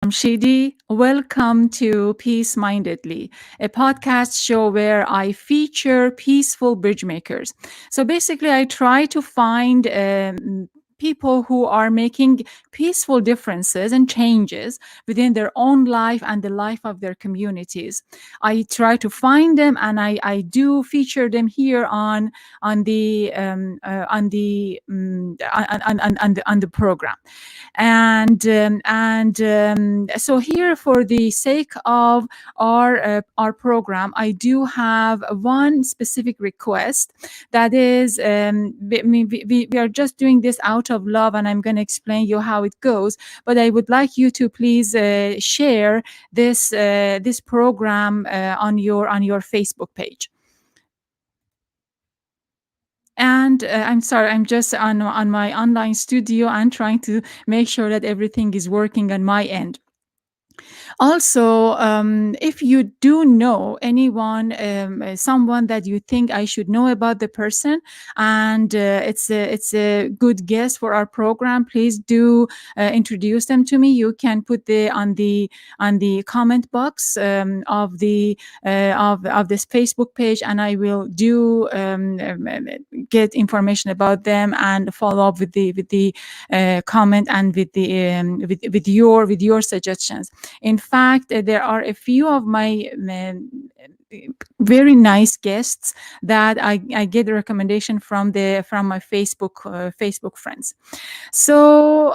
Jamshidi. Welcome to Peacemindedly, a podcast show where I feature peaceful bridge makers. So basically, I try to find people who are making peaceful differences and changes within their own life and the life of their communities. I try to find them, and I do feature them here on the program. So here, for the sake of our program, I do have one specific request. That is, we are just doing this out of love, and I'm going to explain you how it goes. But I would like you to please share this program on your Facebook page. And I'm sorry, I'm just on my online studio and trying to make sure that everything is working on my end. Also, if you do know anyone, someone that you think I should know about the person, and it's a good guest for our program, please do introduce them to me. You can put on the comment box of this Facebook page, and I will do get information about them and follow up with the comment and with your suggestions. In fact, there are a few of my very nice guests that I get a recommendation from my Facebook friends. So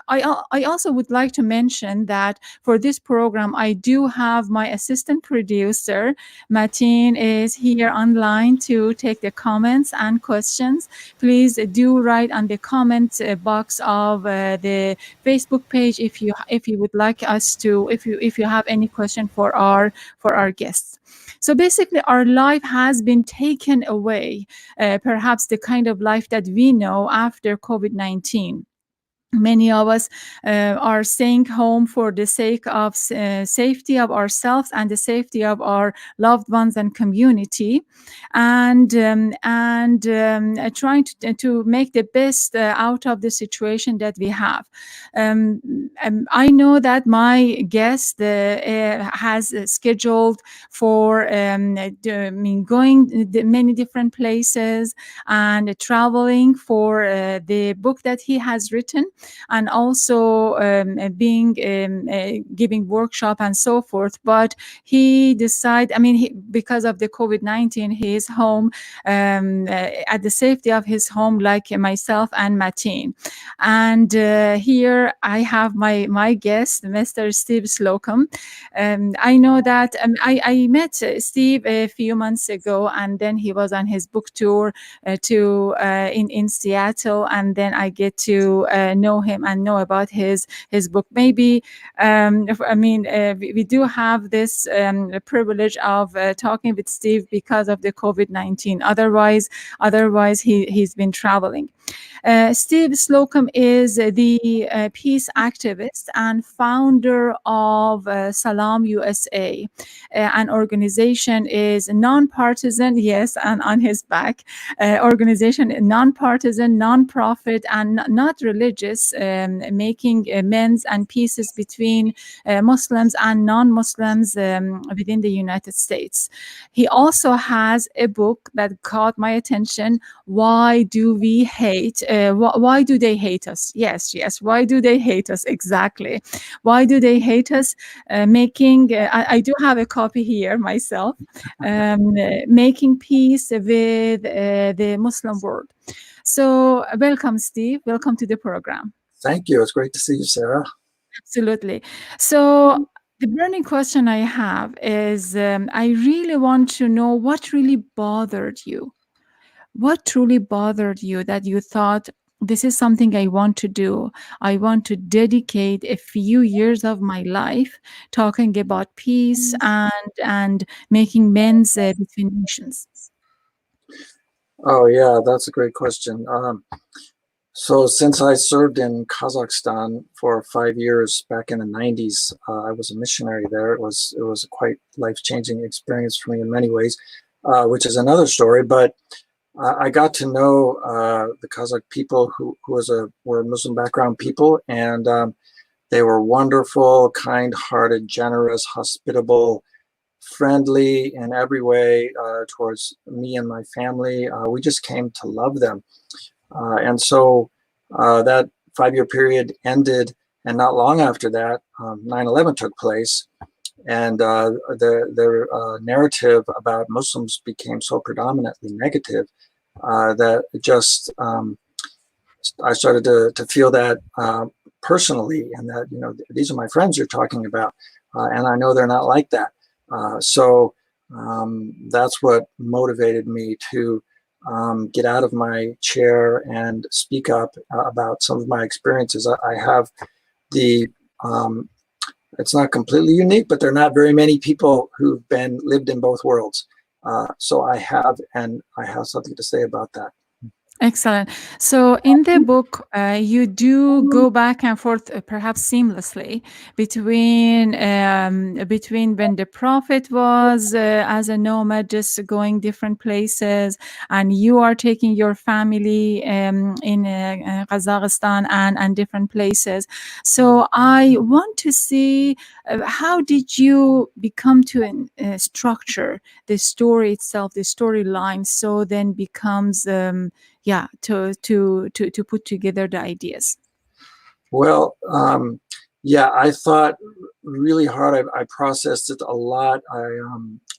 I also would like to mention that for this program, I do have my assistant producer, Mateen, is here online to take the comments and questions. Please do write on the comment box of the Facebook page if you would like us to, if you have any question for our guests. So basically, our life has been taken away, perhaps the kind of life that we know after COVID-19. Many of us are staying home for the sake of safety of ourselves and the safety of our loved ones and community, and trying to make the best out of the situation that we have. I know that my guest has scheduled for going many different places and traveling for the book that he has written, and also giving workshop and so forth. But he decided, because of the COVID-19, he is home at the safety of his home, like myself and Mateen. And here I have my guest, Mr. Steve Slocum. I know that I met Steve a few months ago, and then he was on his book tour in Seattle, and then I get to know him and know about his book. Maybe we do have this privilege of talking with Steve because of the COVID-19. Otherwise he's been traveling. Steve Slocum is the peace activist and founder of Salaam USA. An organization is non-partisan, yes, and on his back, organization non-partisan, non-profit, and not religious, making amends and peace between Muslims and non-Muslims within the United States. He also has a book that caught my attention. Why do we hate? Why do they hate us? Yes. Why do they hate us? Exactly. Why do they hate us? I do have a copy here myself. Making peace with the Muslim world. So welcome, Steve. Welcome to the program. Thank you. It's great to see you, Sarah. Absolutely. So the burning question I have is, I really want to know what really bothered you. What truly bothered you that you thought, this is something I want to do. I want to dedicate a few years of my life talking about peace and making amends between nations. Oh, yeah, that's a great question. So since I served in Kazakhstan for 5 years back in the 90s, I was a missionary there. It was a quite life-changing experience for me in many ways, which is another story. But I got to know the Kazakh people who were Muslim background people, and they were wonderful, kind-hearted, generous, hospitable, friendly in every way towards me and my family. We just came to love them. And so that 5-year period ended, and not long after that, 9/11 took place, and the narrative about Muslims became so predominantly negative that it just I started to feel that personally, and that these are my friends you're talking about, and I know they're not like that. So that's what motivated me to get out of my chair and speak up about some of my experiences. I have the it's not completely unique, but there are not very many people who've lived in both worlds. So I have something to say about that. Excellent. So, in the book, you do go back and forth, perhaps seamlessly, between when the Prophet was as a nomad, just going different places, and you are taking your family in Kazakhstan and different places. So, I want to see how did you become to structure the story itself, the storyline, so then becomes to put together the ideas. Well, yeah, I thought really hard. I processed it a lot. I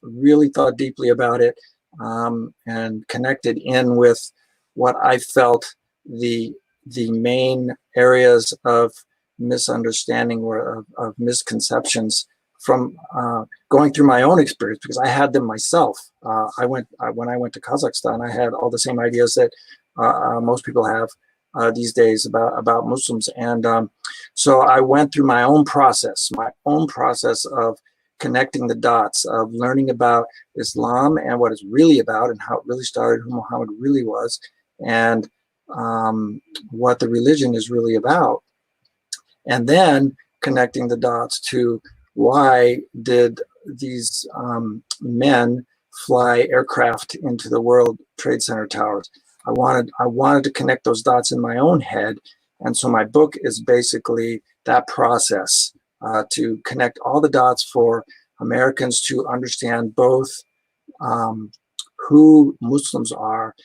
really thought deeply about it and connected in with what I felt the main areas of misunderstanding or of misconceptions from going through my own experience, because I had them myself. When I went to Kazakhstan, I had all the same ideas that most people have these days about Muslims, and so I went through my own process of connecting the dots, of learning about Islam and what it's really about, and how it really started, who Muhammad really was, and what the religion is really about, and then connecting the dots to why did these men fly aircraft into the World Trade Center towers. I wanted to connect those dots in my own head, and so my book is basically that process to connect all the dots for Americans to understand both who Muslims are,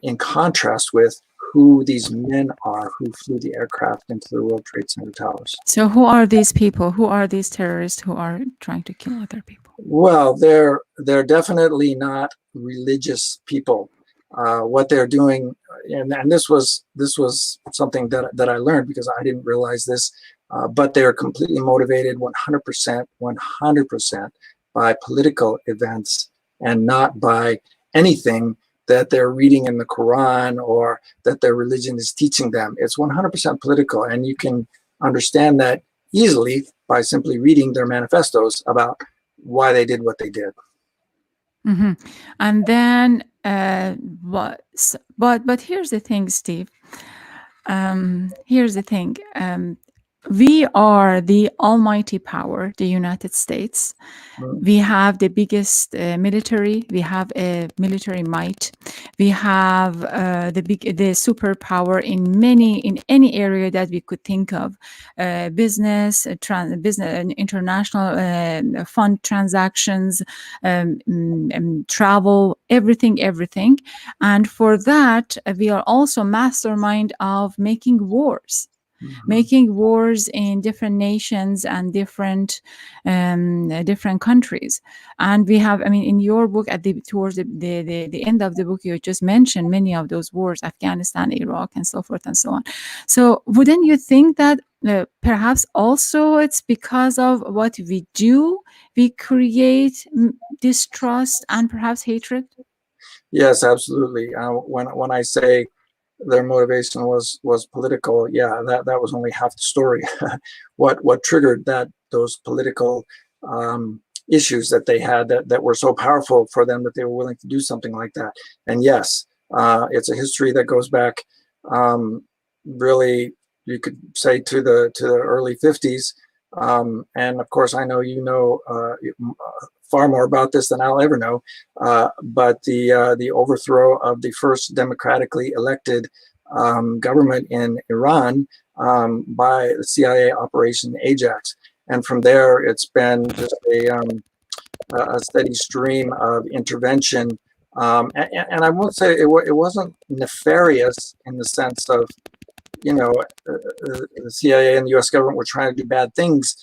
in contrast with who these men are who flew the aircraft into the World Trade Center towers. So, who are these people? Who are these terrorists who are trying to kill other people? Well, they're definitely not religious people. What they're doing, and this was something that I learned because I didn't realize this, but they're completely motivated 100% by political events and not by anything that they're reading in the Quran or that their religion is teaching them. It's 100% political, and you can understand that easily by simply reading their manifestos about why they did what they did. Mm-hmm. And then, but here's the thing, Steve. Here's the thing. We are the almighty power, the United States. We have the biggest military. We have a military might. We have the superpower in any area that we could think of, business, international fund transactions, travel, everything. And for that, we are also mastermind of making wars. Making wars in different nations and different countries. And we have, in your book, towards the end of the book, you just mentioned many of those wars: Afghanistan, Iraq, and so forth and so on. So wouldn't you think that perhaps also it's because of what we do, we create distrust and perhaps hatred? Yes, absolutely. When I say their motivation was political, yeah, that was only half the story. What triggered those political issues that they had that were so powerful for them that they were willing to do something like that. And yes, it's a history that goes back really, you could say, to the early 50s. And of course, I know you know far more about this than I'll ever know. But the overthrow of the first democratically elected government in Iran by the CIA Operation Ajax, and from there it's been just a steady stream of intervention. And I won't say it wasn't nefarious in the sense of, you know, the CIA and the US government were trying to do bad things.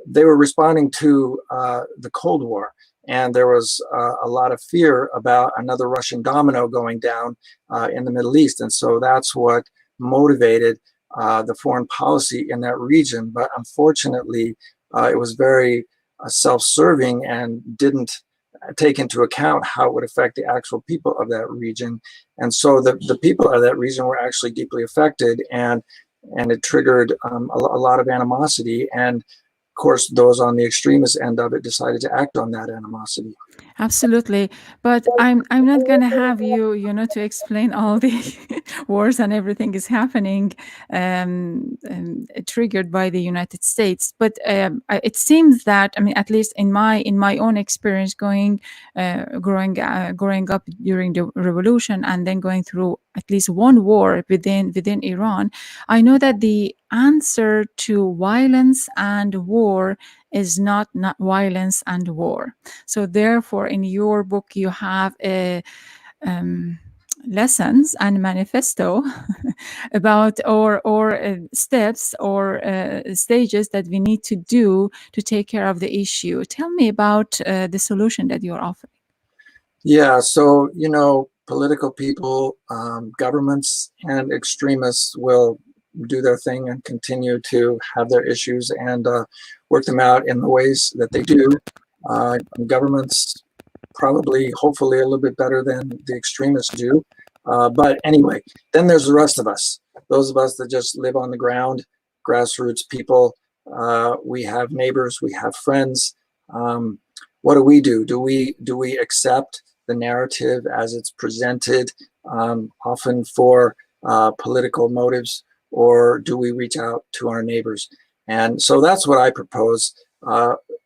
They were responding to the Cold War. And there was a lot of fear about another Russian domino going down in the Middle East. And so that's what motivated the foreign policy in that region. But unfortunately, it was very self-serving and didn't take into account how it would affect the actual people of that region. And so the people of that region were actually deeply affected, and it triggered a lot of animosity. And of course, those on the extremist end of it decided to act on that animosity. Absolutely, but I'm not gonna have you, to explain all the wars and everything is happening, triggered by the United States. But it seems that, I mean, at least in my own experience, growing up during the revolution and then going through at least one war within Iran, I know that the answer to violence and war is not violence and war. So therefore, in your book, you have a lessons and manifesto about or steps or stages that we need to do to take care of the issue. Tell me about the solution that you're offering. Yeah, so, you know, political people, governments, and extremists will do their thing and continue to have their issues and work them out in the ways that they do. Governments probably, hopefully, a little bit better than the extremists do. But anyway, then there's the rest of us, those of us that just live on the ground, grassroots people. We have neighbors, we have friends. What do we do? Do we accept the narrative as it's presented, often for political motives, or do we reach out to our neighbors? And so that's what I propose.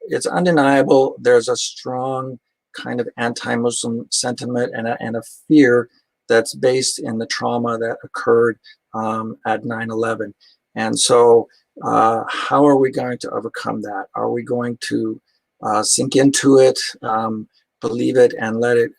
It's undeniable there's a strong kind of anti-Muslim sentiment and a fear that's based in the trauma that occurred at 9/11. And so how are we going to overcome that? Are we going to sink into it, believe it, and let it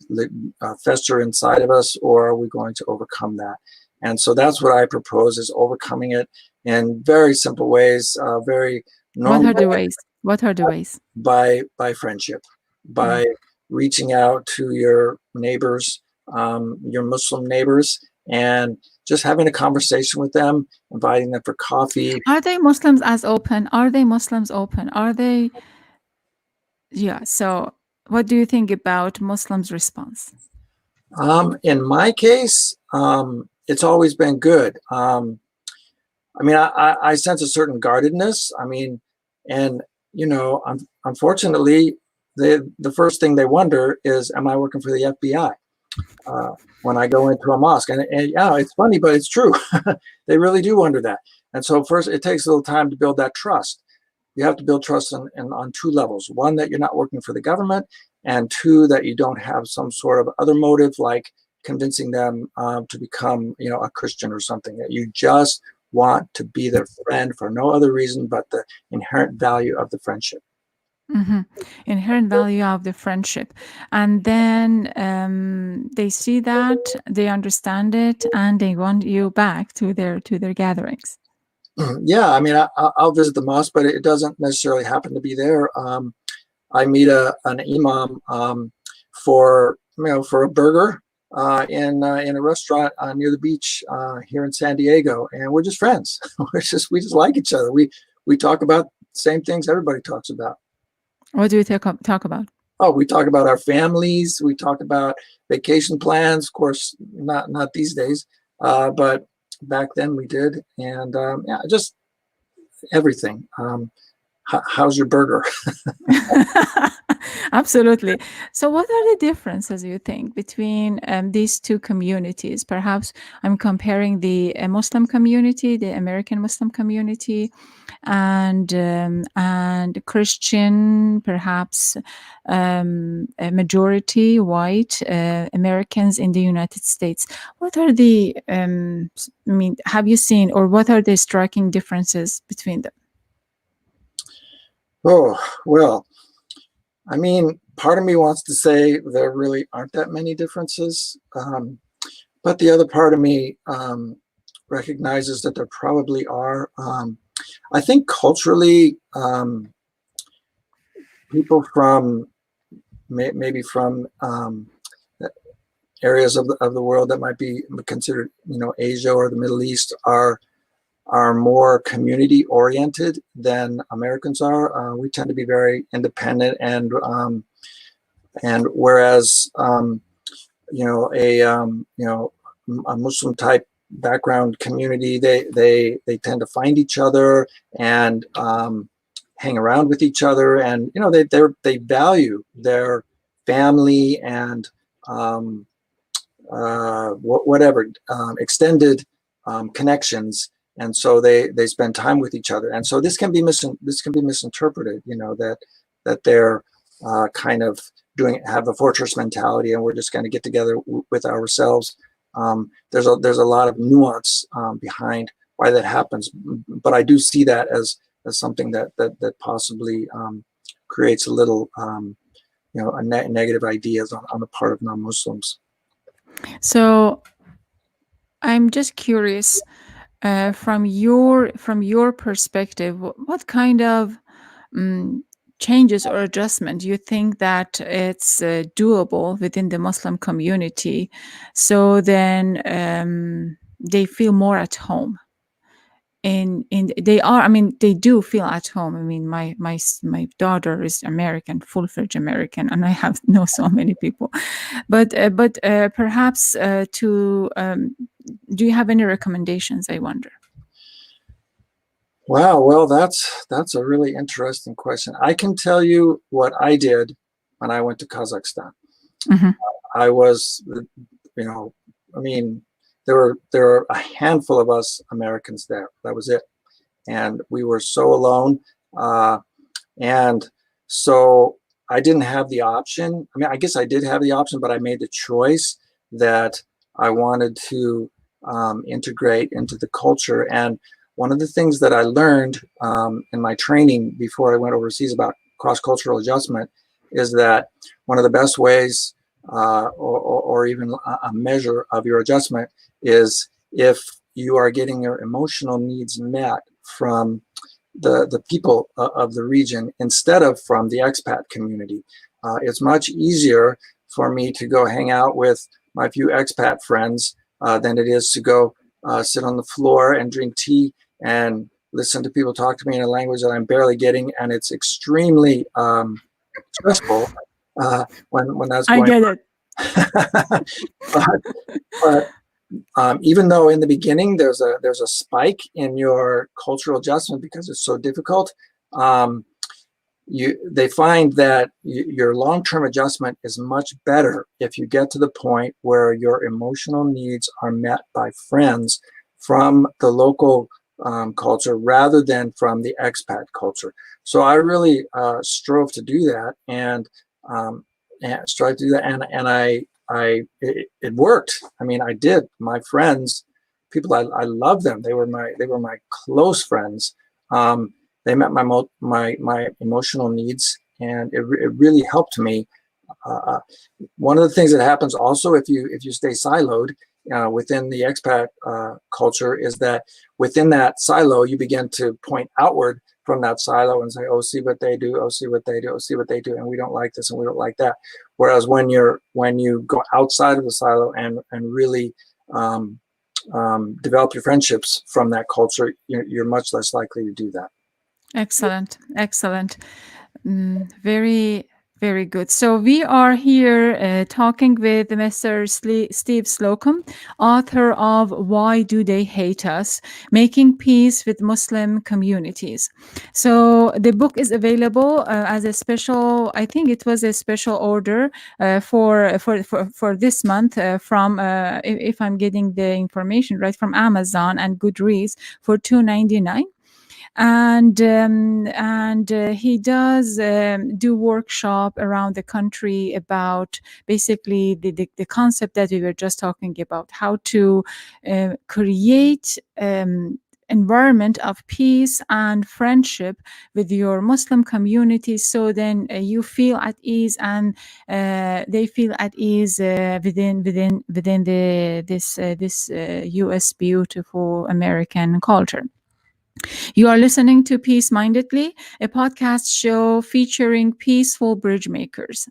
fester inside of us, or are we going to overcome that? And so that's what I propose, is overcoming it in very simple ways, very normal. What are the ways? What are the ways? By friendship, by reaching out to your neighbors, your Muslim neighbors, and just having a conversation with them, inviting them for coffee. Are they Muslims as open? Are they Muslims open? Are they? Yeah. So what do you think about Muslims' response? In my case, it's always been good. I mean, I sense a certain guardedness. I mean, and, you know, unfortunately, the first thing they wonder is, am I working for the FBI? When I go into a mosque. And yeah, it's funny, but it's true. They really do wonder that. And so first, it takes a little time to build that trust. You have to build trust on two levels. One, that you're not working for the government, and two, that you don't have some sort of other motive, like convincing them to become, you know, a Christian or something. That you just want to be their friend for no other reason but the inherent value of the friendship. Mm-hmm. Inherent value of the friendship. And then they see that, they understand it, and they want you back to their gatherings. Yeah, I mean, I'll visit the mosque, but it doesn't necessarily happen to be there. I meet an imam for a burger in a restaurant near the beach here in San Diego, and we're just friends. we just like each other. We talk about the same things everybody talks about. What do you talk about? Oh, we talk about our families. We talk about vacation plans. Of course, not these days, but back then we did. And yeah, just everything. how's your burger? Absolutely. So, what are the differences you think between these two communities? Perhaps I'm comparing the Muslim community, the American Muslim community, and Christian, perhaps a majority white Americans in the United States. What are the I mean, have you seen, or what are the striking differences between them? Oh, well, I mean, part of me wants to say there really aren't that many differences, but the other part of me recognizes that there probably are. I think culturally, people from maybe from areas of the world that might be considered, Asia or the Middle East are more community oriented than Americans are. We tend to be very independent, and whereas a Muslim type background community, they tend to find each other and hang around with each other, and they value their family and whatever extended connections, and so they spend time with each other. And so this can be misinterpreted, that they're kind of have a fortress mentality, and we're just going to get together with ourselves. There's a lot of nuance behind why that happens, but I do see that as something that possibly creates a little negative ideas on the part of non-Muslims. So I'm just curious, from your perspective, what kind of changes or adjustment do you think that it's doable within the Muslim community, so then they feel more at home? They do feel at home. I mean, my daughter is American, full-fledged American, and I have know so many people. But perhaps do you have any recommendations, I wonder? Wow, well, that's a really interesting question. I can tell you what I did when I went to Kazakhstan. Mm-hmm. I was, I mean, there were a handful of us Americans there. That was it, and we were so alone. And so I didn't have the option. I mean, I guess I did have the option, but I made the choice that I wanted to integrate into the culture. And one of the things that I learned in my training before I went overseas about cross-cultural adjustment is that one of the best ways or even a measure of your adjustment is if you are getting your emotional needs met from the people of the region instead of from the expat community. It's much easier for me to go hang out with my few expat friends than it is to go sit on the floor and drink tea and listen to people talk to me in a language that I'm barely getting, and it's extremely stressful when that's going I get it. but even though in the beginning there's a spike in your cultural adjustment because it's so difficult, they find that your long-term adjustment is much better if you get to the point where your emotional needs are met by friends from the local culture rather than from the expat culture. So I really strove to do that, and strive to do that, and it worked. I mean, I did. My friends, people I love them. They were my close friends. They met my emotional needs, and it really helped me. One of the things that happens also if you stay siloed within the expat culture is that within that silo you begin to point outward from that silo and say, oh, see what they do, oh, see what they do, oh, see what they do, and we don't like this and we don't like that. Whereas when you go outside of the silo and really develop your friendships from that culture, you're much less likely to do that. Excellent. Very Very good. So we are here talking with Mr. Steve Slocum, author of Why Do They Hate Us? Making Peace with Muslim Communities. So the book is available as a special, I think it was a special order for this month from, if I'm getting the information right, from Amazon and Goodreads for $2.99. And he does do workshop around the country about basically the concept that we were just talking about, how to create environment of peace and friendship with your Muslim community, so then you feel at ease and they feel at ease within this US beautiful American culture. You are listening to Peacemindedly, a podcast show featuring peaceful bridge makers.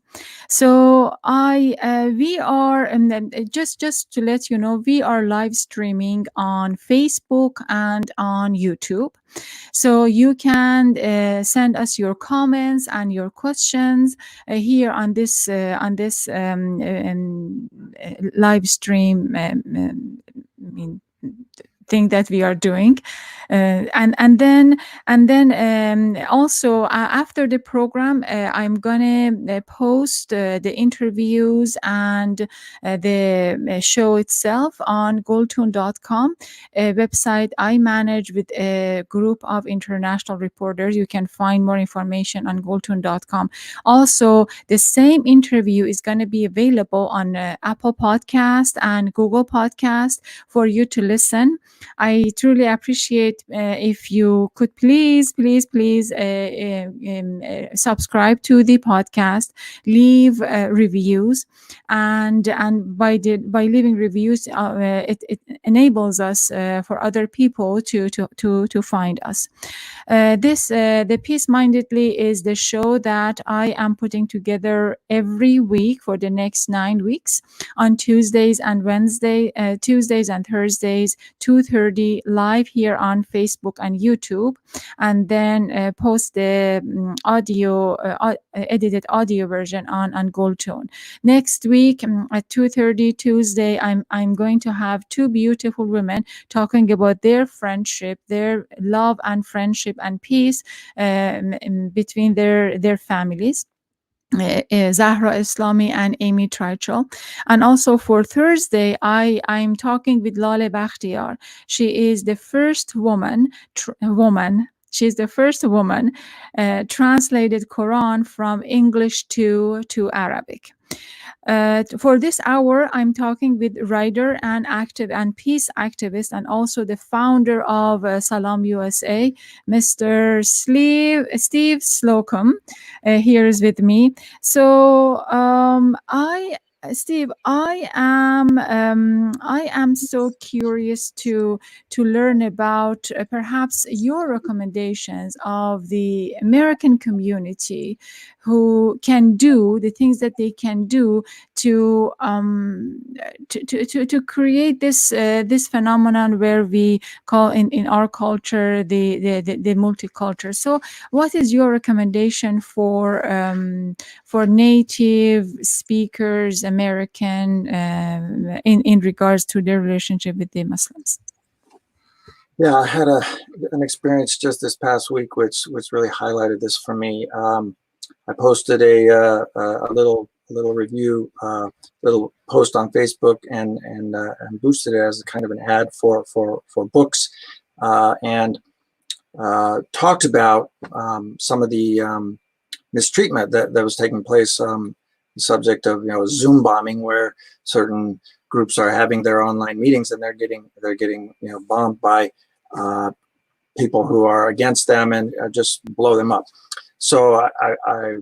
So we are, and then just to let you know, we are live streaming on Facebook and on YouTube. So you can send us your comments and your questions here on this live stream thing that we are doing, and then also after the program I'm gonna post the interviews and the show itself on goldtune.com, a website I manage with a group of international reporters. You can find more information on goldtune.com. Also, the same interview is going to be available on Apple Podcast and Google Podcast for you to listen. I truly appreciate if you could please subscribe to the podcast, leave reviews, and by leaving reviews, it enables us for other people to find us. The Peacemindedly is the show that I am putting together every week for the next 9 weeks on Tuesdays and Tuesdays and Thursdays, 2:30 live here on Facebook and YouTube, and then post the edited audio version on Goldtune. Next week at 2:30 Tuesday, I'm going to have two beautiful women talking about their friendship, their love and friendship and peace between their families. Zahra Islami and Amy Trichel. And also for Thursday, I'm talking with Lale Bakhtiar. She is the first woman. She's the first woman translated Quran from English to Arabic. For this hour, I'm talking with writer and peace activist, and also the founder of Salaam USA, Mr. Steve Slocum. Here is with me. So Steve, I am so curious to learn about perhaps your recommendations of the American community who can do the things that they can do to create this phenomenon where we call in our culture the multicultural. So, what is your recommendation for native speakers, American, in regards to their relationship with the Muslims? Yeah, I had an experience just this past week, which really highlighted this for me. I posted a little review, little post on Facebook, and boosted it as a kind of an ad for books, and talked about some of the mistreatment that was taking place. The subject of Zoom bombing, where certain groups are having their online meetings and they're getting bombed by people who are against them and just blow them up. So I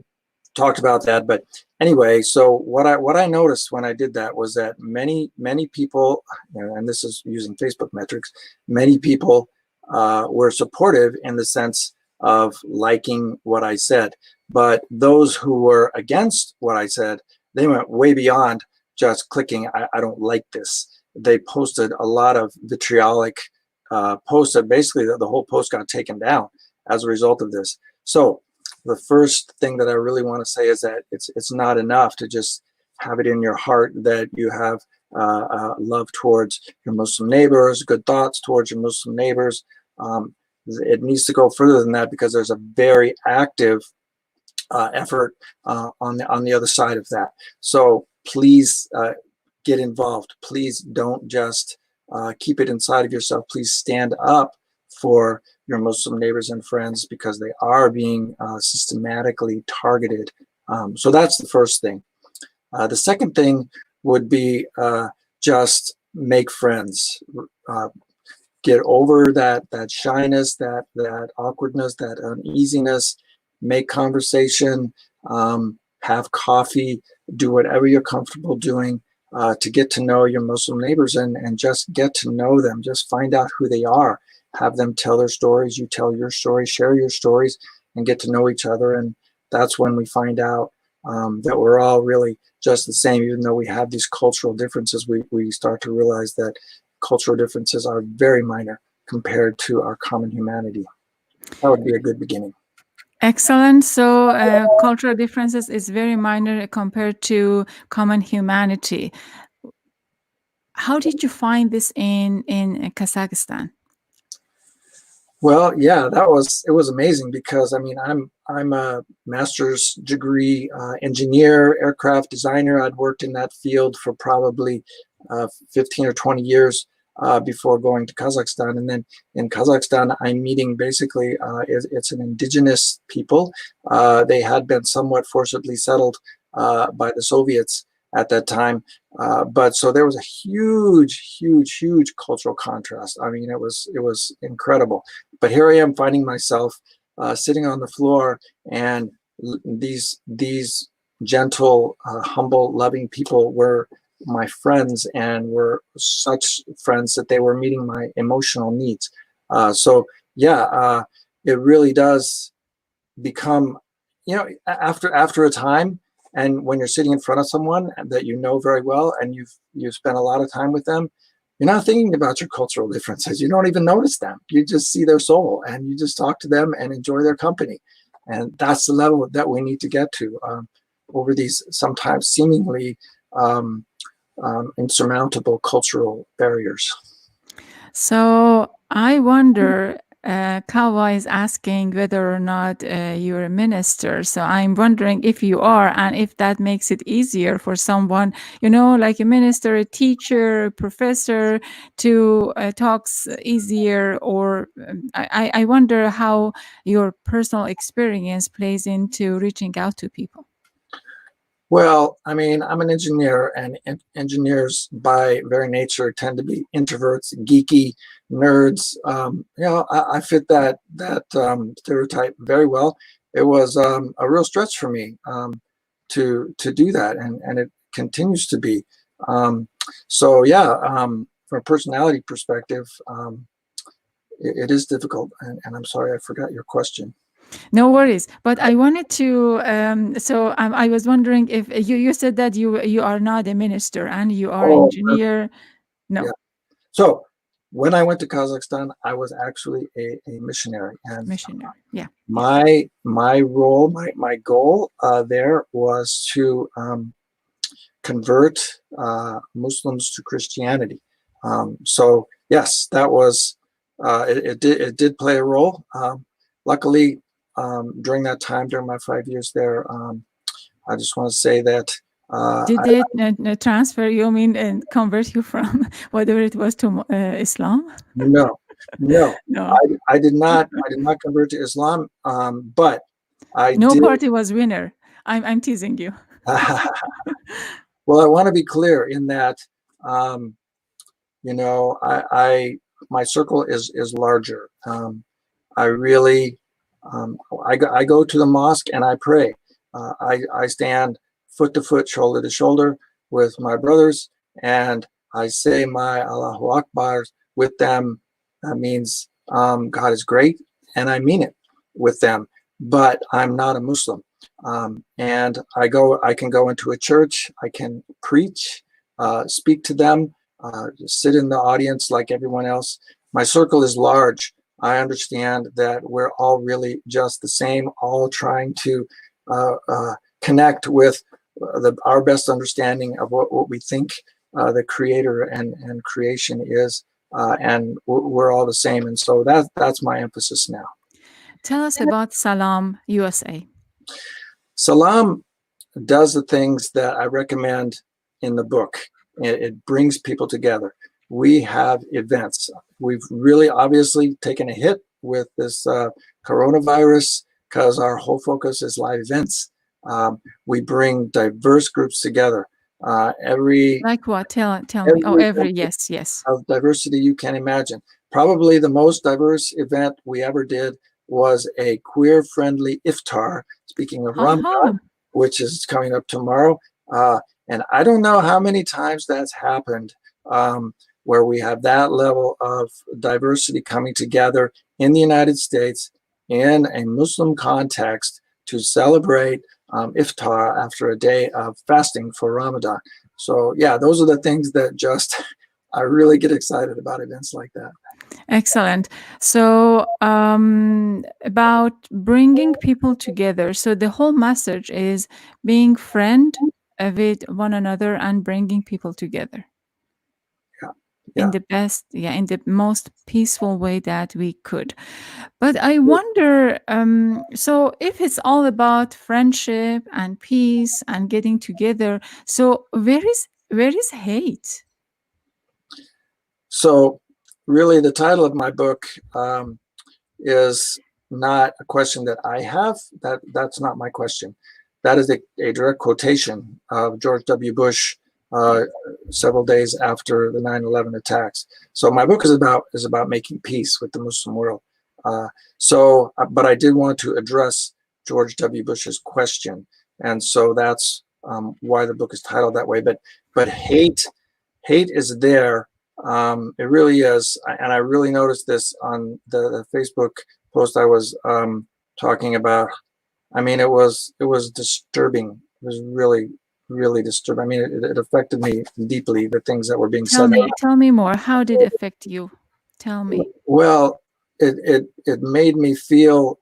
talked about that, but anyway, so what I noticed when I did that was that many people, and this is using Facebook metrics, many people were supportive in the sense of liking what I said, but those who were against what I said, they went way beyond just clicking I don't like this. They posted a lot of vitriolic posts that basically the whole post got taken down as a result of this. So the first thing that I really want to say is that it's not enough to just have it in your heart that you have love towards your Muslim neighbors, good thoughts towards your Muslim neighbors. It needs to go further than that, because there's a very active effort on the other side of that. So please get involved. Please don't just keep it inside of yourself. Please stand up for your Muslim neighbors and friends, because they are being systematically targeted. So that's the first thing. The second thing would be just make friends. Get over that shyness, that awkwardness, that uneasiness. Make conversation, have coffee, do whatever you're comfortable doing to get to know your Muslim neighbors, and just get to know them. Just find out who they are. Have them tell their stories. You tell your story, share your stories, and get to know each other. And that's when we find out that we're all really just the same. Even though we have these cultural differences, we start to realize that cultural differences are very minor compared to our common humanity. That would be a good beginning. Excellent. So cultural differences is very minor compared to common humanity. How did you find this in Kazakhstan? Well, yeah, it was amazing, because I mean, I'm a master's degree engineer, aircraft designer. I'd worked in that field for probably 15 or 20 years before going to Kazakhstan. And then in Kazakhstan, I'm meeting basically, it's an indigenous people. They had been somewhat forcibly settled by the Soviets at that time. But so there was a huge cultural contrast. I mean, it was incredible. But here I am finding myself sitting on the floor, and these gentle, humble, loving people were my friends, and were such friends that they were meeting my emotional needs. So yeah, it really does become, after a time, and when you're sitting in front of someone that you know very well, and you've spent a lot of time with them, you're not thinking about your cultural differences. You don't even notice them. You just see their soul, and you just talk to them and enjoy their company. And that's the level that we need to get to over these sometimes seemingly insurmountable cultural barriers. So I wonder, Kawa is asking whether or not you're a minister. So I'm wondering if you are, and if that makes it easier for someone, like a minister, a teacher, a professor, to talk easier. Or I wonder how your personal experience plays into reaching out to people. Well, I mean, I'm an engineer, and engineers by very nature tend to be introverts, geeky, nerds. I fit that stereotype very well. It was a real stretch for me to do that, and it continues to be. So yeah, from a personality perspective, it is difficult. And I'm sorry, I forgot your question. No worries. But I wanted to, I was wondering if you said that you are not a minister and you are an engineer. No. Yeah. So when I went to Kazakhstan, I was actually a missionary. And missionary. Yeah. My role, my goal there was to convert Muslims to Christianity. So yes, that was it did play a role. Luckily, during that time, during my 5 years there, I just want to say that. Did they transfer you, and convert you from whatever it was to Islam? No. No. I did not convert to Islam, but I No did. party was winner. I'm teasing you. Well, I want to be clear in that, my circle is larger. I really, I go to the mosque and I pray. I stand foot to foot, shoulder to shoulder with my brothers, and I say my Allahu Akbar with them. That means God is great, and I mean it with them. But I'm not a Muslim, and I can go into a church, I can preach, speak to them, sit in the audience like everyone else. My circle is large, I understand that we're all really just the same, all trying to connect with our best understanding of what we think the creator and creation is, and we're all the same. And so that's my emphasis now. Tell us about Salaam USA. Salaam does the things that I recommend in the book. It brings people together. We have events. We've really obviously taken a hit with this coronavirus because our whole focus is live events. We bring diverse groups together. Every Like what? Tell me. Oh, yes. of diversity you can imagine. Probably the most diverse event we ever did was a queer-friendly iftar. Speaking of Ramadan, which is coming up tomorrow, and I don't know how many times that's happened, where we have that level of diversity coming together in the United States in a Muslim context to celebrate iftar after a day of fasting for Ramadan. So yeah, those are the things that just I really get excited about events like that. Excellent. So about bringing people together. So the whole message is being friend with one another and bringing people together. Yeah. In the best, in the most peaceful way that we could. But I wonder, so if it's all about friendship and peace and getting together, so where is hate? So really the title of my book is not a question that I have. That's not my question. That is a direct quotation of George W. Bush several days after the 9/11 attacks. So my book is about making peace with the Muslim world. But I did want to address George W. Bush's question, and so that's why the book is titled that way. But hate is there. It really is, and I really noticed this on the Facebook post I was talking about. I mean, it was disturbing. It was really disturbing. I mean, it affected me deeply, the things that were being said. Tell me more. How did it affect you? Tell me. Well, it made me feel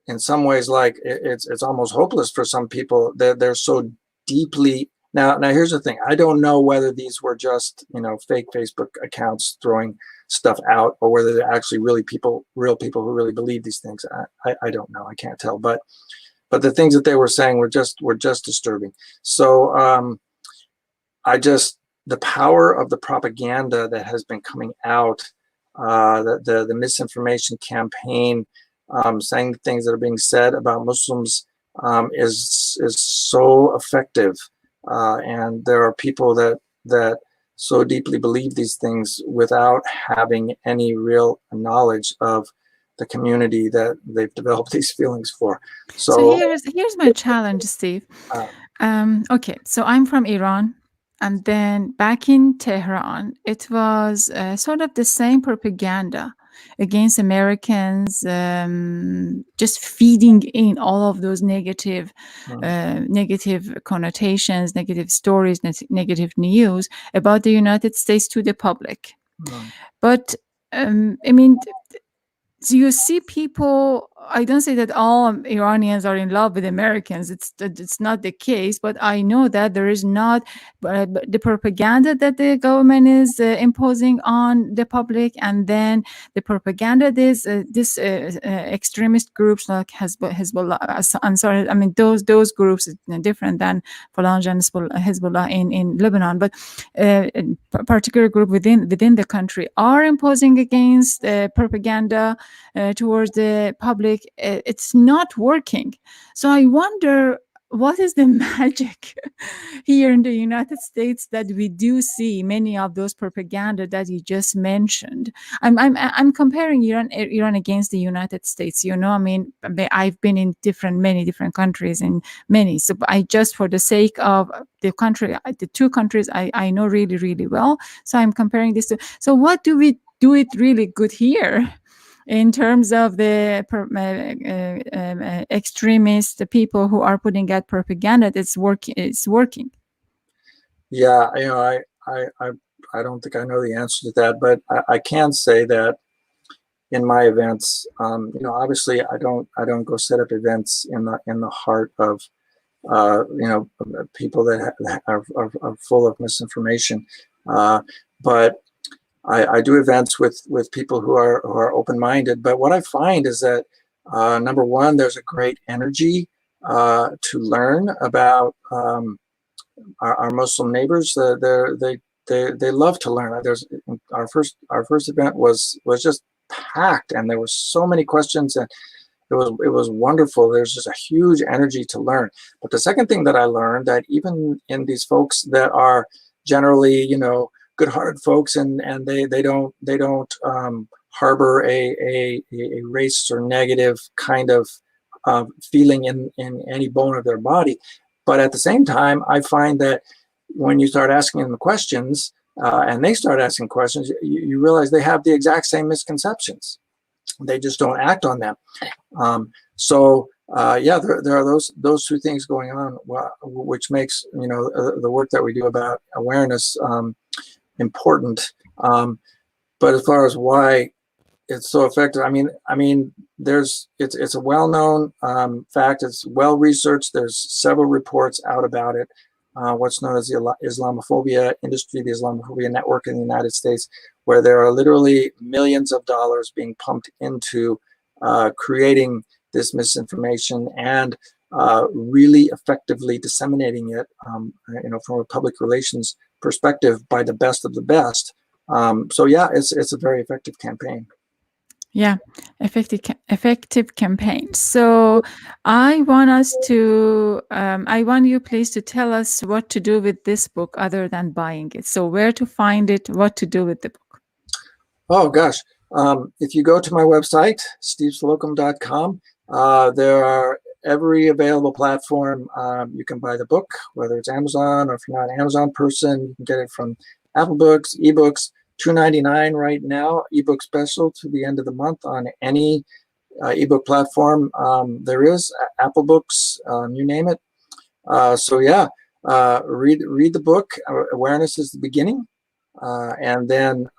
in some ways like it's almost hopeless for some people. They're so deeply. Now here's the thing. I don't know whether these were just, fake Facebook accounts throwing stuff out, or whether they're actually real people who really believe these things. I don't know. I can't tell. But the things that they were saying were just disturbing. So the power of the propaganda that has been coming out, the misinformation campaign, saying the things that are being said about Muslims is so effective. And there are people that so deeply believe these things without having any real knowledge of the community that they've developed these feelings for. So here's my challenge, Steve. Okay, so I'm from Iran. And then back in Tehran, it was sort of the same propaganda against Americans, just feeding in all of those negative connotations, negative stories, negative news about the United States to the public. But I mean, so you see people, I don't say that all Iranians are in love with Americans. It's not the case, but I know that there is not the propaganda that the government is imposing on the public, and then the propaganda this extremist groups like Hezbollah, Ansar. I mean, those groups are different than Falange and Hezbollah in Lebanon, but a particular group within the country are imposing against propaganda towards the public. It's not working. So I wonder, what is the magic here in the United States that we do see many of those propaganda that you just mentioned? I'm comparing Iran against the United States. I mean, I've been in many different countries and many. So I just, for the sake of the two countries I know really, really well. So I'm comparing this to. So what do we do it really good here? In terms of the extremist people who are putting out propaganda, it's working. Yeah, I don't think I know the answer to that, but I can say that in my events, obviously I don't go set up events in the heart of people that are full of misinformation, but I do events with people who are open-minded. But what I find is that number one, there's a great energy to learn about our Muslim neighbors. They love to learn. There's our first event was just packed, and there were so many questions, and it was wonderful. There's just a huge energy to learn. But the second thing that I learned, that even in these folks that are generally, good-hearted folks, and they don't harbor a race or negative kind of feeling in any bone of their body. But at the same time, I find that when you start asking them questions, and they start asking questions, you realize they have the exact same misconceptions. They just don't act on them. There are those two things going on, which makes the work that we do about awareness important. But as far as why it's so effective, it's a well-known fact. It's well researched. There's several reports out about it. What's known as the Islamophobia industry, the Islamophobia network in the United States, where there are literally millions of dollars being pumped into creating this misinformation and really effectively disseminating it, from a public relations perspective by the best of the best. It's a very effective campaign. Yeah, effective campaign. So I want you please to tell us what to do with this book other than buying it. So where to find it, what to do with the book. Oh gosh. If you go to my website, steveslocum.com, there are every available platform. You can buy the book, whether it's Amazon, or if you're not an Amazon person, you can get it from Apple Books, eBooks, $2.99 right now, ebook special to the end of the month on any ebook platform there is, Apple Books, you name it. Read the book. Awareness is the beginning, and then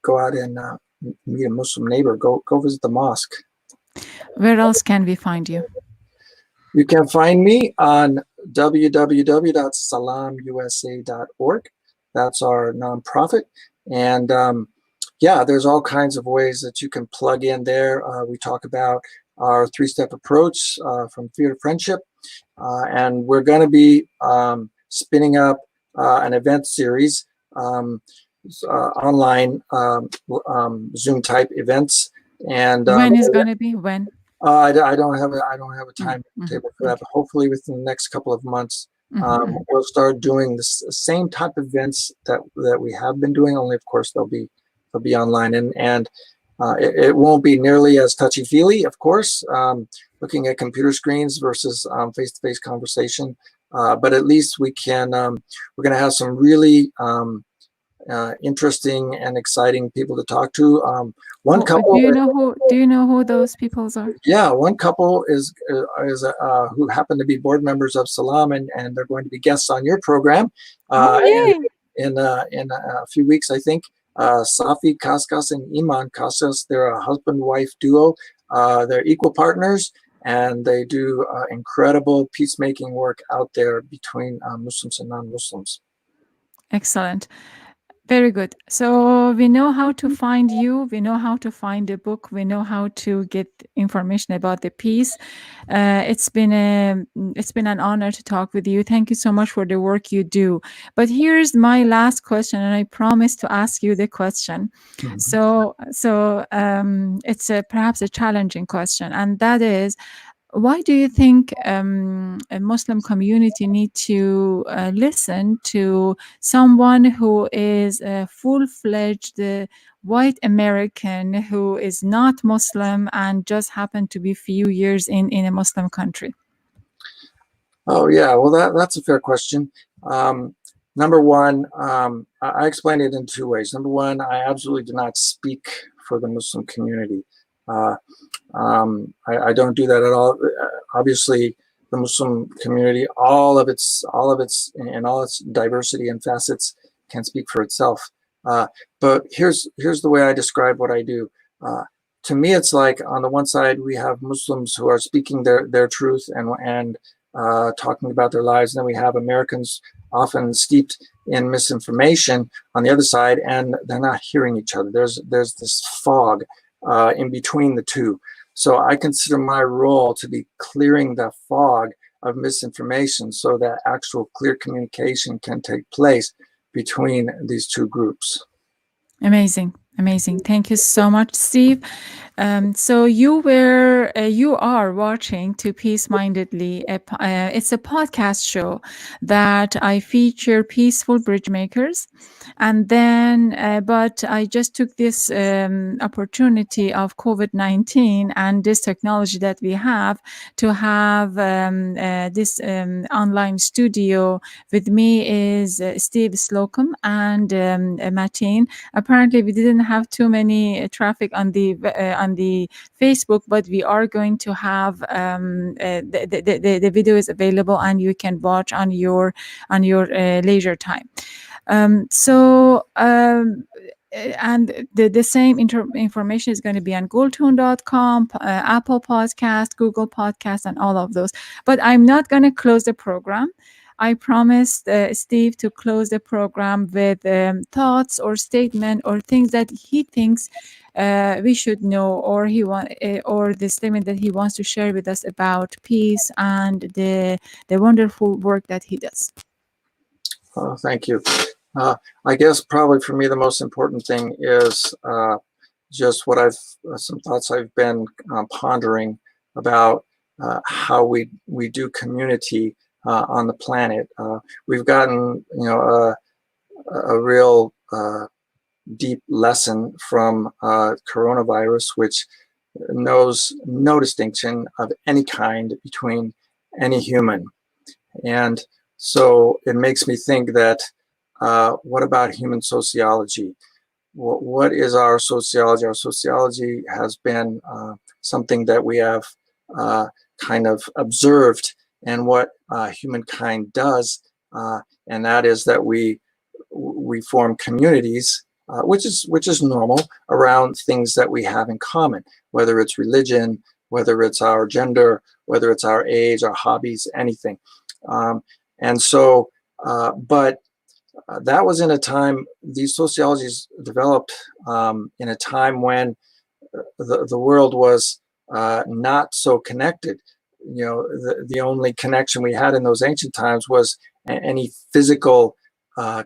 go out and meet a Muslim neighbor. Go visit the mosque. Where else can we find you? You can find me on www.salamusa.org. That's our nonprofit. And there's all kinds of ways that you can plug in there. We talk about our 3-step approach from fear to friendship. And we're going to be spinning up an event series, online Zoom type events. And when is going to be? When? I don't have a timetable for that, but hopefully within the next couple of months, we'll start doing the same type of events that we have been doing. Only, of course, they'll be online, and it won't be nearly as touchy-feely, of course, looking at computer screens versus face-to-face conversation. But at least we can. We're going to have some really interesting and exciting people to talk to. One couple. Do you know who those people are? Yeah, one couple is who happen to be board members of Salaam, and they're going to be guests on your program in a few weeks, I think. Safi Kaskas and Iman Kaskas. They're a husband-wife duo. They're equal partners, and they do incredible peacemaking work out there between Muslims and non-Muslims. Excellent. Very good. So we know how to find you. We know how to find the book. We know how to get information about the piece. It's been an honor to talk with you. Thank you so much for the work you do. But here's my last question, and I promise to ask you the question. So it's perhaps a challenging question, and that is, why do you think a Muslim community need to listen to someone who is a full-fledged white American who is not Muslim and just happened to be few years in a Muslim country? Oh yeah, well that's a fair question. Number one, I explain it in two ways. Number one, I absolutely do not speak for the Muslim community. I don't do that at all. Obviously, the Muslim community, all of its and all its diversity and facets can speak for itself. But here's the way I describe what I do. To me, it's like on the one side we have Muslims who are speaking their truth and talking about their lives, and then we have Americans often steeped in misinformation on the other side, and they're not hearing each other. There's this fog in between the two. So I consider my role to be clearing the fog of misinformation so that actual clear communication can take place between these two groups. Amazing. Thank you so much, Steve. So you are watching to Peacemindedly. It's a podcast show that I feature peaceful bridge makers. And then, but I just took this opportunity of COVID-19 and this technology that we have to have this online studio. With me is Steve Slocum and Mateen. Apparently, we didn't have too many traffic on the Facebook, but we are going to have the video is available and you can watch on your leisure time. And the same information is going to be on goldtune.com, Apple Podcast, Google Podcast, and all of those. But I'm not going to close the program. I promised Steve to close the program with thoughts or statement or things that he thinks we should know, or or the statement that he wants to share with us about peace and the wonderful work that he does. Thank you. I guess probably for me the most important thing is just what some thoughts I've been pondering about how we do community on the planet. We've gotten a real deep lesson from coronavirus, which knows no distinction of any kind between any human. And so it makes me think that what about human sociology? What is our sociology? Our sociology has been something that we have kind of observed and what humankind does, and that is that we form communities, which is normal, around things that we have in common, whether it's religion, whether it's our gender, whether it's our age, our hobbies, anything. And so, but that was in a time, these sociologies developed in a time when the world was not so connected. The only connection we had in those ancient times was any physical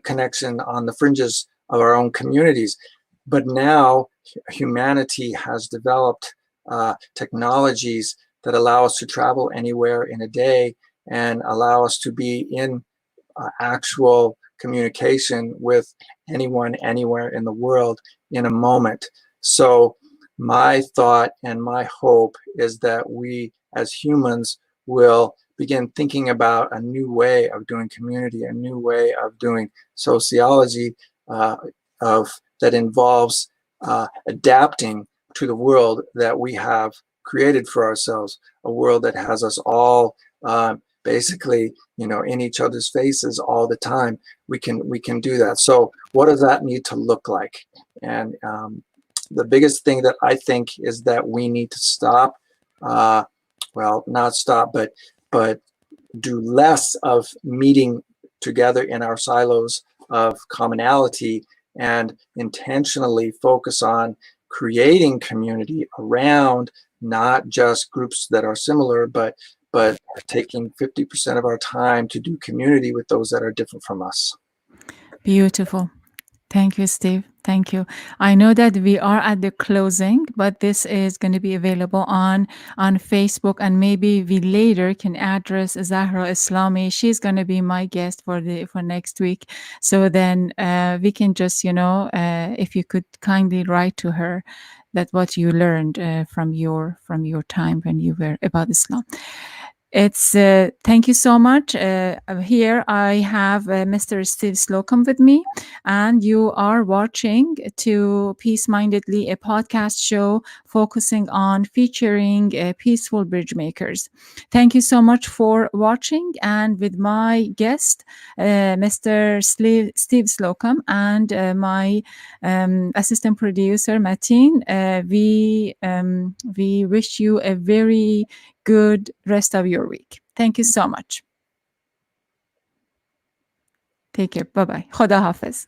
connection on the fringes of our own communities. But now humanity has developed technologies that allow us to travel anywhere in a day and allow us to be in actual communication with anyone, anywhere in the world in a moment. So my thought and my hope is that we as humans will begin thinking about a new way of doing community, a new way of doing sociology that involves adapting to the world that we have created for ourselves, a world that has us all basically, in each other's faces all the time. We can do that. So what does that need to look like? And the biggest thing that I think is that we need to stop, not stop, but do less of meeting together in our silos of commonality and intentionally focus on creating community around not just groups that are similar, but taking 50% of our time to do community with those that are different from us. Beautiful. Thank you, Steve. Thank you. I know that we are at the closing, but this is going to be available on Facebook, and maybe we later can address Zahra Islami. She's going to be my guest for next week. So then we can just, if you could kindly write to her that what you learned from your time when you were about Islam. It's thank you so much. Here I have Mr. Steve Slocum with me, and you are watching to Peacemindedly, a podcast show focusing on featuring peaceful bridge makers. Thank you so much for watching. And with my guest, Mr. Steve Slocum, and my assistant producer, Mateen, we wish you a very good rest of your week. Thank you so much. Take care. Bye-bye. Khuda Hafiz.